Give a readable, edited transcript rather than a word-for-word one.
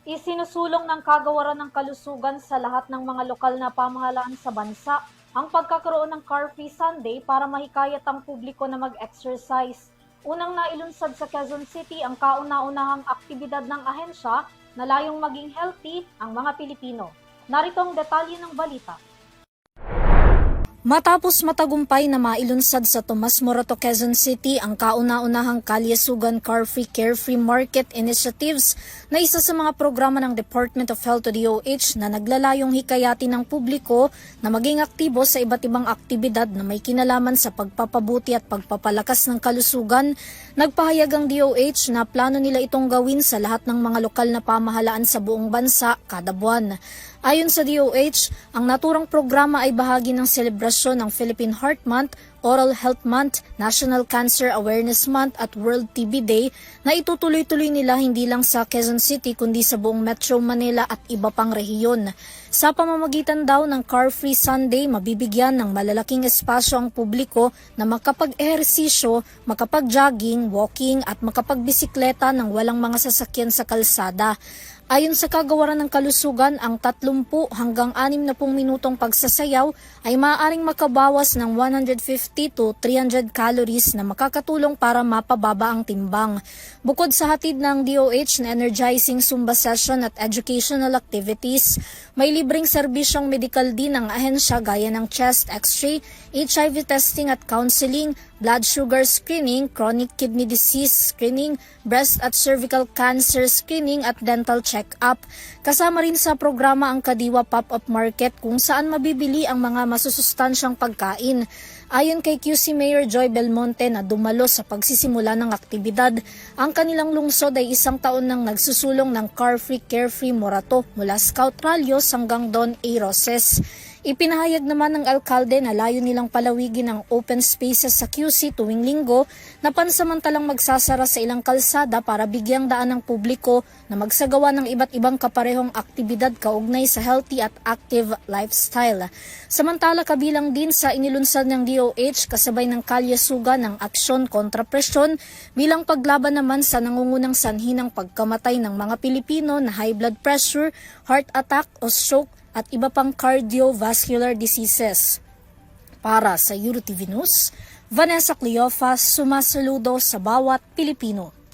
Isinusulong ng Kagawaran ng Kalusugan sa lahat ng mga lokal na pamahalaan sa bansa ang pagkakaroon ng Car-Free Sunday para mahikayat ang publiko na mag-exercise. Unang nailunsad sa Quezon City ang kauna-unahang aktibidad ng ahensya na layong maging healthy ang mga Pilipino. Narito ang detalye ng balita. Matapos matagumpay na mailunsad sa Tomas Morato, Quezon City ang kauna-unahang kalyasugan Car-Free Carefree Market Initiatives na isa sa mga programa ng Department of Health o DOH na naglalayong hikayatin ng publiko na maging aktibo sa iba't ibang aktibidad na may kinalaman sa pagpapabuti at pagpapalakas ng kalusugan, nagpahayag ang DOH na plano nila itong gawin sa lahat ng mga lokal na pamahalaan sa buong bansa kada buwan. Ayon sa DOH, ang naturang programa ay bahagi ng selebrasyon ng Philippine Heart Month, Oral Health Month, National Cancer Awareness Month at World TB Day na itutuloy-tuloy nila hindi lang sa Quezon City kundi sa buong Metro Manila at iba pang rehiyon. Sa pamamagitan daw ng Car-Free Sunday, mabibigyan ng malalaking espasyo ang publiko na makapag-ehersisyo, makapag-jogging, walking at makapagbisikleta ng walang mga sasakyan sa kalsada. Ayon sa Kagawaran ng Kalusugan, ang 30 hanggang 60 minutong pagsasayaw ay maaaring makabawas ng 150 to 300 calories na makakatulong para mapababa ang timbang. Bukod sa hatid ng DOH na energizing Zumba session at educational activities, may libreng serbisyong medical din ang ahensya gaya ng chest x-ray, HIV testing at counseling, blood sugar screening, chronic kidney disease screening, breast at cervical cancer screening at dental check-up. Kasama rin sa programa ang Kadiwa Pop-Up Market kung saan mabibili ang mga masusustansyang pagkain. Ayon kay QC Mayor Joy Belmonte na dumalo sa pagsisimula ng aktibidad, ang kanilang lungsod ay 1 taon nang nagsusulong ng Car-Free Carefree Morato mula Scout Rallios hanggang Don A. Roses. Ipinahayag naman ng alkalde na layo nilang palawigin ang open spaces sa QC tuwing linggo na pansamantalang magsasara sa ilang kalsada para bigyang daan ng publiko na magsagawa ng iba't ibang kaparehong aktibidad kaugnay sa healthy at active lifestyle. Samantala kabilang din sa inilunsad ng DOH kasabay ng kalyasugan ng aksyon kontra presyon bilang paglaban naman sa nangungunang sanhi ng pagkamatay ng mga Pilipino na high blood pressure, heart attack o stroke at iba pang cardiovascular diseases. Para sa EuroTV News, Vanessa Cleofas, sumasaludo sa bawat Pilipino.